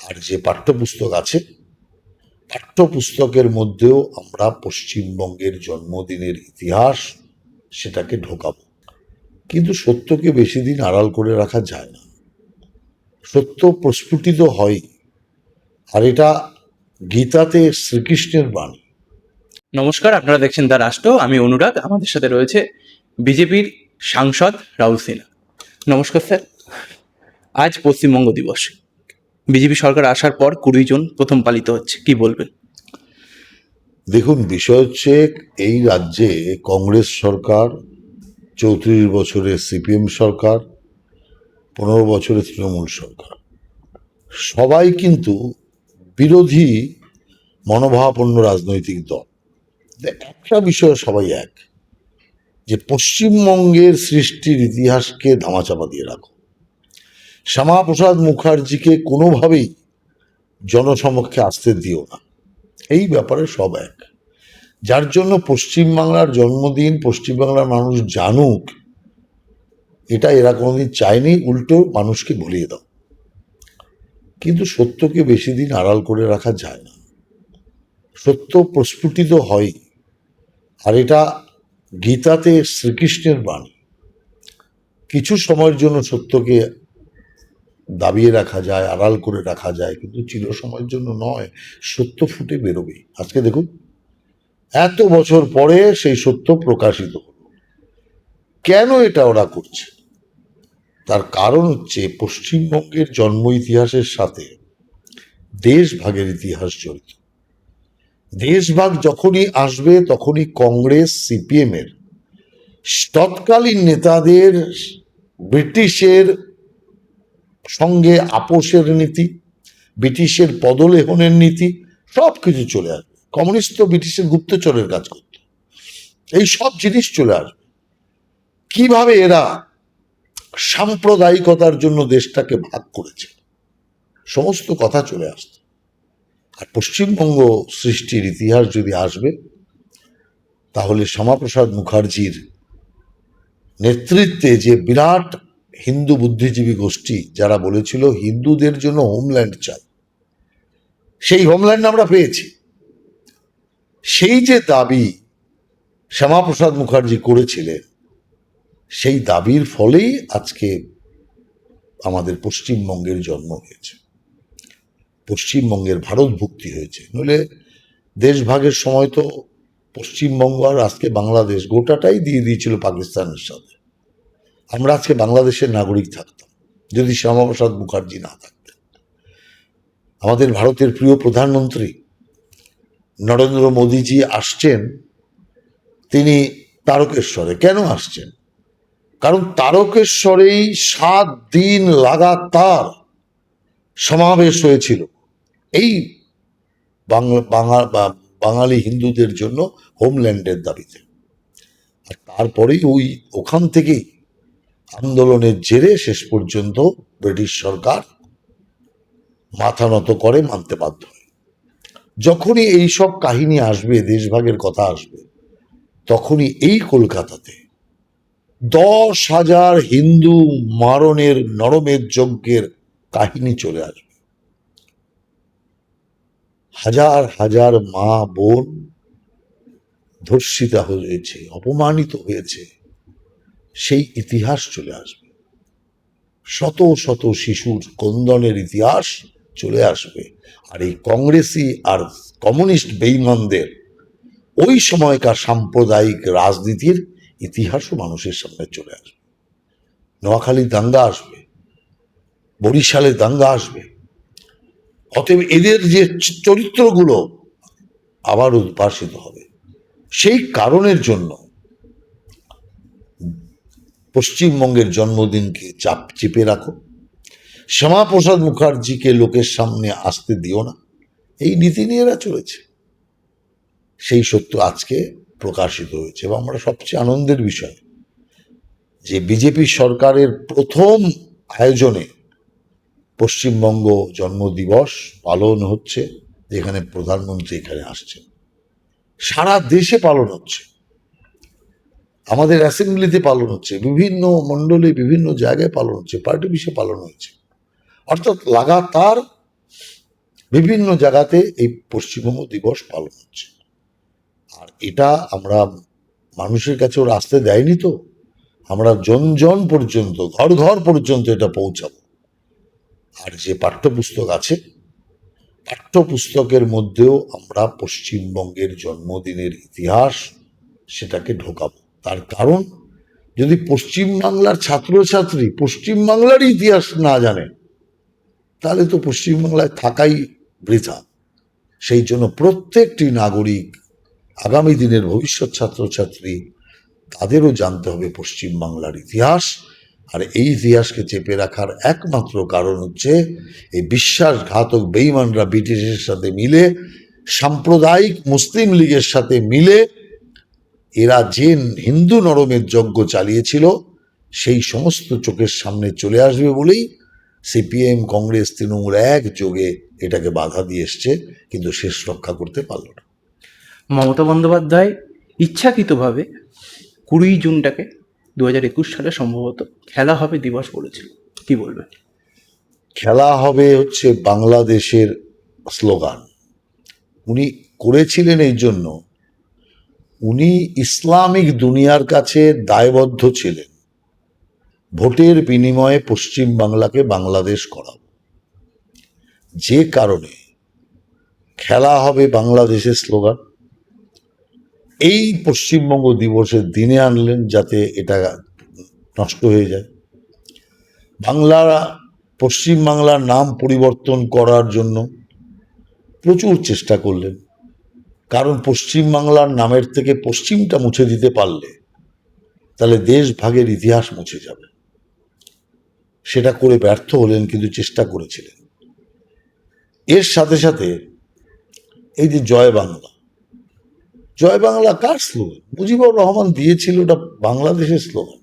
আর যে পাঠ্যপুস্তক আছে, পাঠ্যপুস্তকের মধ্যেও আমরা পশ্চিমবঙ্গের জন্মদিনের ইতিহাস সেটাকে ঢোকাবো। কিন্তু সত্যকে বেশি দিন আড়াল করে রাখা যায় না। সত্য প্রস্ফুটিত হয়, আর এটা গীতাতে শ্রীকৃষ্ণের বাণী। নমস্কার, আপনারা দেখছেন দ্য রাষ্ট্র। আমি অনুরাগ। আমাদের সাথে রয়েছে বিজেপির সাংসদ রাহুল সিনহা। নমস্কার স্যার। আজ পশ্চিমবঙ্গ দিবস। বিজেপি সরকার আসার পর 20 জুন প্রথম পালিত হচ্ছে, কি বলবেন? দেখুন, বিষয় হচ্ছে এই রাজ্যে কংগ্রেস সরকার, 34 বছরের সিপিএম সরকার, 15 বছরের তৃণমূল সরকার, সবাই কিন্তু বিরোধী মনোভাবাপন্ন রাজনৈতিক দল। একটা বিষয় সবাই এক, যে পশ্চিমবঙ্গের সৃষ্টির ইতিহাসকে ধামাচাপা দিয়ে রাখো। শ্যামাপ্রসাদ মুখার্জিকে কোনোভাবেই জনসমক্ষে আসতে দিও না, এই ব্যাপারে সব এক। যার জন্য পশ্চিমবাংলার জন্মদিন পশ্চিমবাংলার মানুষ জানুক, এটা এরা কোনোদিন চায়নি, উল্টো মানুষকে ভুলিয়ে দাও। কিন্তু সত্যকে বেশি দিন আড়াল করে রাখা যায় না। সত্য প্রস্ফুটিত হয়, আর এটা গীতাতে শ্রীকৃষ্ণের বাণী। কিছু সময়ের জন্য সত্যকে দাবিয়ে রাখা যায়, আড়াল করে রাখা যায়, কিন্তু চির সময়ের জন্য নয়। সত্য ফুটে বেরোবে। আজকে দেখুন, এত বছর পরে সেই সত্য প্রকাশিত হলো। কেন এটা ওরা করছে? তার কারণ হচ্ছে পশ্চিমবঙ্গের জন্ম ইতিহাসের সাথে দেশভাগের ইতিহাস জড়িত। দেশভাগ যখনই আসবে তখনই কংগ্রেস সিপিএম এর তৎকালীন নেতাদের ব্রিটিশের সঙ্গে আপোষের নীতি, ব্রিটিশের পদলেহনের নীতি, সব কিছু চলে আসবে। কমিউনিস্ট তো ব্রিটিশের গুপ্তচরের কাজ করত, এই সব জিনিস চলে আসবে। কিভাবে এরা সাম্প্রদায়িকতার জন্য দেশটাকে ভাগ করেছে, সমস্ত কথা চলে আসত। আর পশ্চিমবঙ্গ সৃষ্টির ইতিহাস যদি আসবে, তাহলে শ্যামাপ্রসাদ মুখার্জির নেতৃত্বে যে বিরাট হিন্দু বুদ্ধিজীবী গোষ্ঠী, যারা বলেছিল হিন্দুদের জন্য হোমল্যান্ড চাই, সেই হোমল্যান্ড আমরা পেয়েছি। সেই যে দাবি শ্যামাপ্রসাদ মুখার্জি করেছিলেন, সেই দাবির ফলেই আজকে আমাদের পশ্চিমবঙ্গের জন্ম হয়েছে, পশ্চিমবঙ্গের ভারতভুক্তি হয়েছে। নইলে দেশভাগের সময় তো পশ্চিমবঙ্গ আর আজকে বাংলাদেশ গোটাটাই দিয়ে দিয়েছিল পাকিস্তানের সাথে। আমরা আজকে বাংলাদেশের নাগরিক থাকতাম যদি শ্যামাপ্রসাদ মুখার্জি না থাকতেন। আমাদের ভারতের প্রিয় প্রধানমন্ত্রী নরেন্দ্র মোদীজি আসছেন, তিনি তারকেশ্বরে। কেন আসছেন? কারণ তারকেশ্বরেই 7 দিন লাগাতার সমাবেশ হয়েছিল এই বাঙালি হিন্দুদের জন্য হোমল্যান্ডের দাবিতে। আর তারপরেই ওখান থেকেই আন্দোলনের জেরে শেষ পর্যন্ত ব্রিটিশ সরকার মাথা নত করে, মানতে বাধ্য হয়। যখনই এই সব কাহিনী আসবে, দেশভাগের কথা আসবে, তখনই এই কলকাতাতে 10,000 হিন্দু মারণের নরমের যজ্ঞের কাহিনী চলে আসবে। হাজার হাজার মা বোন ধর্ষিতা হয়েছে, অপমানিত হয়েছে, সেই ইতিহাস চলে আসবে। শত শত শিশুর ক্রন্দনের ইতিহাস চলে আসবে। আর এই কংগ্রেসি আর কমিউনিস্ট বেঈমানদের ওই সময়কার সাম্প্রদায়িক রাজনীতির ইতিহাসও মানুষের সামনে চলে আসবে। নোয়াখালীর দাঙ্গা আসবে, বরিশালের দাঙ্গা আসবে। অতএব এদের যে চরিত্রগুলো আবার উদ্ভাসিত হবে। সেই কারণের জন্য পশ্চিমবঙ্গের জন্মদিনকে চেপে রাখো, শ্যামাপ্রসাদ মুখার্জিকে লোকের সামনে আসতে দিও না, এই নীতি নিয়ে এরা চলেছে। সেই সত্য আজকে প্রকাশিত হয়েছে। এবং আমরা সবচেয়ে আনন্দের বিষয় যে বিজেপি সরকারের প্রথম আয়োজনে পশ্চিমবঙ্গ জন্মদিবস পালন হচ্ছে, যেখানে প্রধানমন্ত্রী এখানে আসছেন। সারা দেশে পালন হচ্ছে, আমাদের অ্যাসেম্বলিতে পালন হচ্ছে, বিভিন্ন মণ্ডলে বিভিন্ন জায়গায় পালন হচ্ছে, পার্টি অফিসে পালন হচ্ছে। অর্থাৎ লাগাতার বিভিন্ন জায়গাতে এই পশ্চিমবঙ্গ দিবস পালন হচ্ছে। আর এটা আমরা মানুষের কাছে ওরা আসতে দেয়নি তো, আমরা জন জন পর্যন্ত, ঘর ঘর পর্যন্ত এটা পৌঁছাবো। আর যে পাঠ্যপুস্তক আছে, পাঠ্যপুস্তকের মধ্যেও আমরা পশ্চিমবঙ্গের জন্মদিনের ইতিহাস সেটাকে ঢোকাবো। তার কারণ, যদি পশ্চিমবাংলার ছাত্রছাত্রী পশ্চিমবাংলার ইতিহাস না জানে, তাহলে তো পশ্চিমবাংলায় থাকাই বৃথা। সেই জন্য প্রত্যেকটি নাগরিক, আগামী দিনের ভবিষ্যৎ ছাত্রছাত্রী, তাদেরও জানতে হবে পশ্চিমবাংলার ইতিহাস। আর এই ইতিহাসকে চেপে রাখার একমাত্র কারণ হচ্ছে এই বিশ্বাসঘাতক বেঈমানরা ব্রিটিশের সাথে মিলে, সাম্প্রদায়িক মুসলিম লীগের সাথে মিলে এরা যে হিন্দু নরমের যজ্ঞ চালিয়েছিল, সেই সমস্ত চোখের সামনে চলে আসবে বলেই সিপিএম, কংগ্রেস, তৃণমূল একযোগে এটাকে বাধা দিয়ে এসছে, কিন্তু শেষ রক্ষা করতে পারল না। মমতা বন্দ্যোপাধ্যায় ইচ্ছাকৃতভাবে 20 জুনটাকে 2021 সালে সম্ভবত খেলা হবে দিবস বলেছিল, কি বলবেন? খেলা হবে হচ্ছে বাংলাদেশের স্লোগান। উনি করেছিলেন এই জন্য, উনি ইসলামিক দুনিয়ার কাছে দায়বদ্ধ ছিলেন ভোটের বিনিময়ে পশ্চিম বাংলাকে বাংলাদেশ করাব। যে কারণে খেলা হবে বাংলাদেশের স্লোগান এই পশ্চিমবঙ্গ দিবসের দিনে আনলেন, যাতে এটা নষ্ট হয়ে যায়। পশ্চিম বাংলার নাম পরিবর্তন করার জন্য প্রচুর চেষ্টা করলেন, কারণ পশ্চিম বাংলার নামের থেকে পশ্চিমটা মুছে দিতে পারলে তাহলে দেশ ভাগের ইতিহাস মুছে যাবে। সেটা করে ব্যর্থ হলেন, কিন্তু চেষ্টা করেছিলেন। এর সাথে সাথে এই যে জয় বাংলা, জয় বাংলা কার স্লোগান? মুজিবুর রহমান দিয়েছিল, ওটা বাংলাদেশের স্লোগান।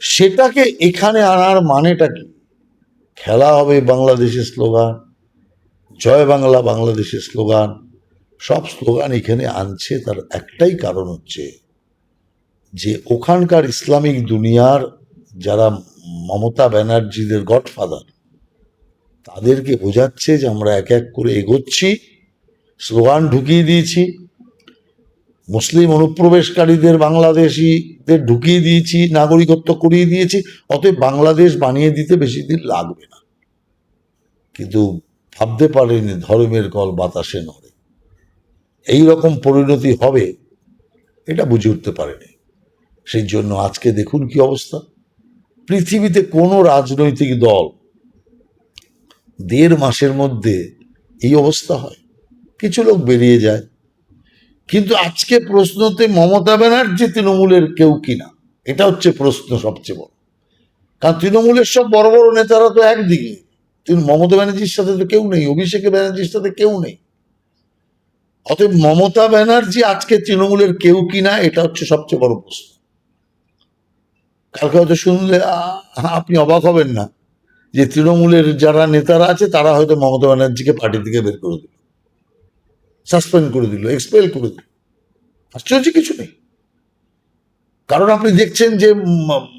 সেটাকে এখানে আনার মানেটা কি? খেলা হবে বাংলাদেশের স্লোগান, জয় বাংলা বাংলাদেশের স্লোগান, সব স্লোগান এখানে আনছে। তার একটাই কারণ হচ্ছে যে ওখানকার ইসলামিক দুনিয়ার যারা মমতা ব্যানার্জিদের গডফাদার, তাদেরকে বোঝাচ্ছে যে আমরা এক এক করে এগোচ্ছি, স্লোগান ঢুকিয়ে দিয়েছি, মুসলিম অনুপ্রবেশকারীদের বাংলাদেশিদের ঢুকিয়ে দিয়েছি, নাগরিকত্ব করিয়ে দিয়েছি, অতএব বাংলাদেশ বানিয়ে দিতে বেশি দিন লাগবে না। কিন্তু ভাবতে পারেনি ধর্মের কল বাতাসে নড়ে, এই রকম পরিণতি হবে এটা বুঝে উঠতে পারেনি। সেই জন্য আজকে দেখুন কি অবস্থা। পৃথিবীতে কোনো রাজনৈতিক দল 1.5 মাসের মধ্যে এই অবস্থা হয়? কিছু লোক বেরিয়ে যায়, কিন্তু আজকে প্রশ্নতে মমতা ব্যানার্জি তৃণমূলের কেউ কিনা, এটা হচ্ছে প্রশ্ন সবচেয়ে বড়। কারণ তৃণমূলের সব বড় বড় নেতারা তো একদিকে, মমতা ব্যানার্জির সাথে তো কেউ নেই, অভিষেক ব্যানার্জির সাথে কেউ নেই। অতএব মমতা ব্যানার্জি আজকে তৃণমূলের কেউ কিনা, এটা হচ্ছে সবচেয়ে বড় প্রশ্ন। কালকে হয়তো শুনলে আপনি অবাক হবেন না যে তৃণমূলের যারা নেতারা আছে তারা হয়তো মমতা ব্যানার্জিকে পার্টি থেকে বের করে দিল, সাসপেন্ড করে দিল, এক্সপেল করে দিল। আশ্চর্য কিছু নেই, কারণ আপনি দেখছেন যে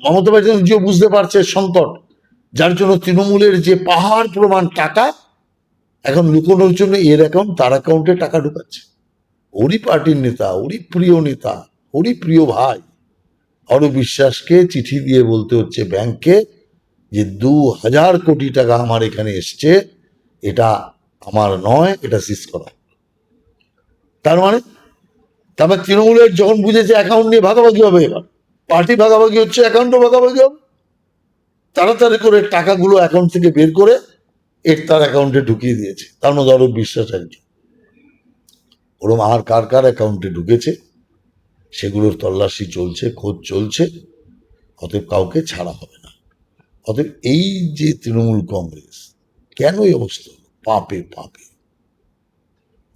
মমতা ব্যানার্জিও বুঝতে পারছে সংকট, যার জন্য তৃণমূলের যে পাহাড় প্রমাণ টাকা এখন লুকোনোর জন্য এর অ্যাকাউন্ট তার অ্যাকাউন্টে টাকা ঢুকাচ্ছে। ওরই পার্টির নেতা, ওরই প্রিয় নেতা, ওরই প্রিয় ভাই অরূপ বিশ্বাসকে চিঠি দিয়ে বলতে হচ্ছে ব্যাংককে যে 2000 কোটি টাকা আমার এখানে এসছে, এটা আমার নয়, এটা সিজ করা। তার মানে তৃণমূলের যখন বুঝেছে অ্যাকাউন্ট নিয়ে ভাগাভাগি হবে, এবার পার্টি ভাগাভাগি হচ্ছে, অ্যাকাউন্টও ভাগাভাগি হবে, তাড়াতাড়ি করে টাকাগুলো অ্যাকাউন্ট থেকে বের করে তার অ্যাকাউন্টে ঢুকিয়ে দিয়েছে। তার মধ্যে অরূপ বিশ্বাস একজন। ওরম আর কার কার অ্যাকাউন্টে ঢুকেছে সেগুলোর তল্লাশি চলছে, খোঁজ চলছে। অতএব কাউকে ছাড়া হবে না। অতএব এই যে তৃণমূল কংগ্রেস কেন এই অবস্থা, পাপে পাপে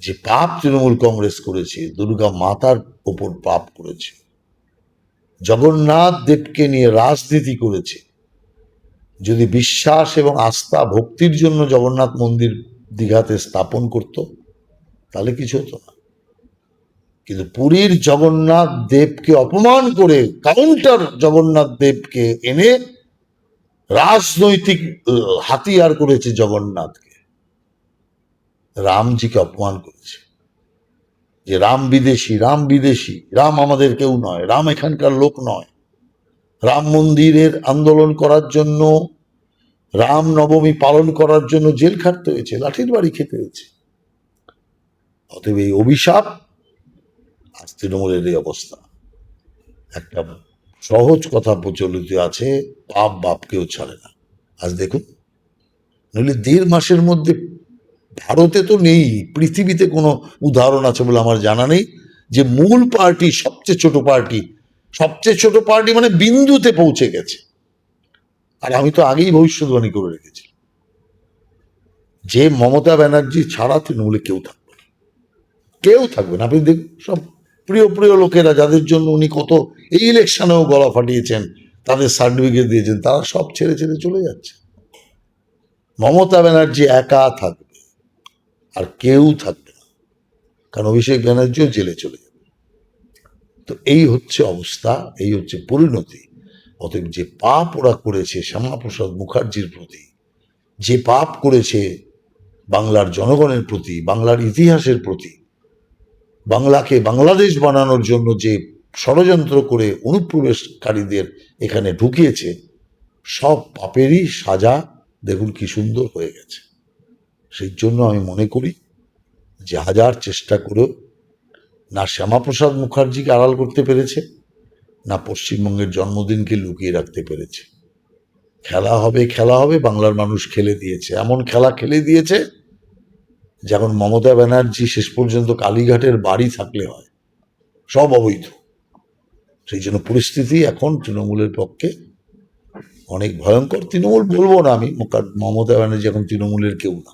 যে পাপ তৃণমূল কংগ্রেস করেছে, দুর্গা মাতার ওপর পাপ করেছে, জগন্নাথ দেবকে নিয়ে রাজনীতি করেছে। যদি বিশ্বাস এবং আস্থা ভক্তির জন্য জগন্নাথ মন্দির দীঘাতে স্থাপন করত তাহলে কিছু হতো না, কিন্তু পুরীর জগন্নাথ দেবকে অপমান করে কাউন্টার জগন্নাথ দেবকে এনে রাজনৈতিক হাতিয়ার করেছে জগন্নাথকে। রামজিকে অপমান করেছে, যে রাম বিদেশি, রাম বিদেশি, রাম আমাদের কেউ নয়, রাম এখানকার লোক নয়। রাম মন্দিরের আন্দোলন করার জন্য, রাম নবমী পালন করার জন্য জেল খাটতে হয়েছে, লাঠির বাড়ি খেতে হয়েছে। অতএব এই অভিশাপ, আজ তৃণমূলের এই অবস্থা। একটা সহজ কথা প্রচলিত আছে, পাপ বাপকেও ছাড়ে না। আজ দেখুন, নইলে 1.5 মাসের মধ্যে, ভারতে তো নেই, পৃথিবীতে কোনো উদাহরণ আছে বলে আমার জানা নেই, যে মূল পার্টি, সবচেয়ে ছোট পার্টি মানে বিন্দুতে পৌঁছে গেছে। আর আমি তো আগেই ভবিষ্যৎবাণী করে রেখেছি, যে মমতা ব্যানার্জি ছাড়া তৃণমূলে কেউ থাকবে না, কেউ থাকবে না। আপনি দেখুন, সব প্রিয় প্রিয় লোকেরা, যাদের জন্য উনি কত এই ইলেকশনেও গলা ফাটিয়েছেন, তাদের সার্টিফিকেট দিয়েছেন, তারা সব ছেড়ে ছেড়ে চলে যাচ্ছে। মমতা ব্যানার্জি একা থাকবে, আর কেউ থাকবে না, কারণ অভিষেক ব্যানার্জিও জেলে চলে যাবে। তো এই হচ্ছে অবস্থা, এই হচ্ছে পরিণতি। অতএব যে পাপ ওরা করেছে শ্যামাপ্রসাদ মুখার্জির প্রতি, যে পাপ করেছে বাংলার জনগণের প্রতি, বাংলার ইতিহাসের প্রতি, বাংলাকে বাংলাদেশ বানানোর জন্য যে ষড়যন্ত্র করে অনুপ্রবেশকারীদের এখানে ঢুকিয়েছে, সব পাপেরই সাজা দেখুন কি সুন্দর হয়ে গেছে। সেই জন্য আমি মনে করি যে হাজার চেষ্টা করেও না শ্যামাপ্রসাদ মুখার্জিকে আড়াল করতে পেরেছে, না পশ্চিমবঙ্গের জন্মদিনকে লুকিয়ে রাখতে পেরেছে। খেলা হবে, খেলা হবে, বাংলার মানুষ খেলে দিয়েছে, এমন খেলা খেলে দিয়েছে যেমন মমতা ব্যানার্জি শেষ পর্যন্ত কালীঘাটের বাড়ি থাকলে হয়, সব অবৈধ। সেই জন্য পরিস্থিতি এখন তৃণমূলের পক্ষে অনেক ভয়ঙ্কর। তৃণমূল বলবো না আমি, মমতা ব্যানার্জি এখন তৃণমূলের কেউ না,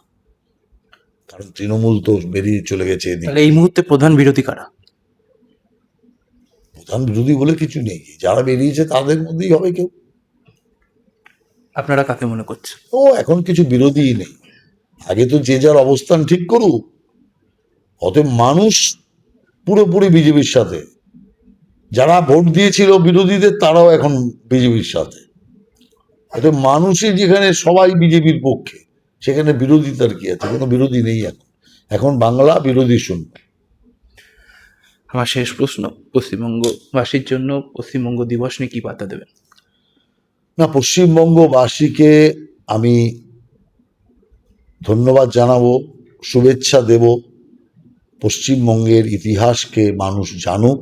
কারণ তৃণমূল তো বেরিয়ে চলে গেছে এদিকে। তাহলে এই মুহূর্তে প্রধান বিরোধী কারা? প্রধান বিরোধী বলে কিছু নেই, যারা বেরিয়েছে তাদের মধ্যেই হবে কেউ। আপনারা কাকে মনে করছেন? ও এখন কিছু বিরোধীই নেই, আগে তো যে যার অবস্থান ঠিক করুক। অতএব মানুষ পুরোপুরি বিজেপির সাথে, যারা ভোট দিয়েছিল বিরোধীদের তারাও এখন বিজেপির সাথে। অতএব মানুষই যেখানে সবাই বিজেপির পক্ষে, সেখানে বিরোধিতার কি আছে? কোনো বিরোধী নেই এখন, এখন বাংলা বিরোধী শূন্য। আমার শেষ প্রশ্ন, পশ্চিমবঙ্গবাসীর জন্য পশ্চিমবঙ্গ দিবস নিয়ে কি বার্তা দেবেন? না, পশ্চিমবঙ্গবাসীকে আমি ধন্যবাদ জানাবো, শুভেচ্ছা দেব। পশ্চিমবঙ্গের ইতিহাসকে মানুষ জানুক,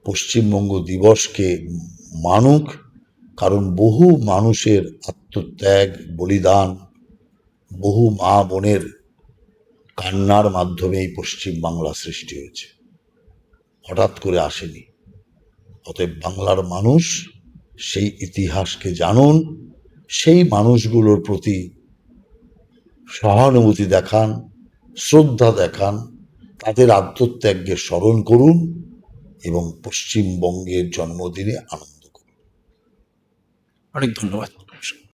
পশ্চিমবঙ্গ দিবসকে মানুক, কারণ বহু মানুষের আত্মত্যাগ, বলিদান, বহু মা বোনের কান্নার মাধ্যমে এই পশ্চিমবাংলা সৃষ্টি হয়েছে, হঠাৎ করে আসেনি। অতএব বাংলার মানুষ সেই ইতিহাসকে জানুন, সেই মানুষগুলোর প্রতি সহানুভূতি দেখান, শ্রদ্ধা দেখান, তাদের আত্মত্যাগকে স্মরণ করুন এবং পশ্চিমবঙ্গের জন্মদিনে আনন্দ করুন। অনেক ধন্যবাদ।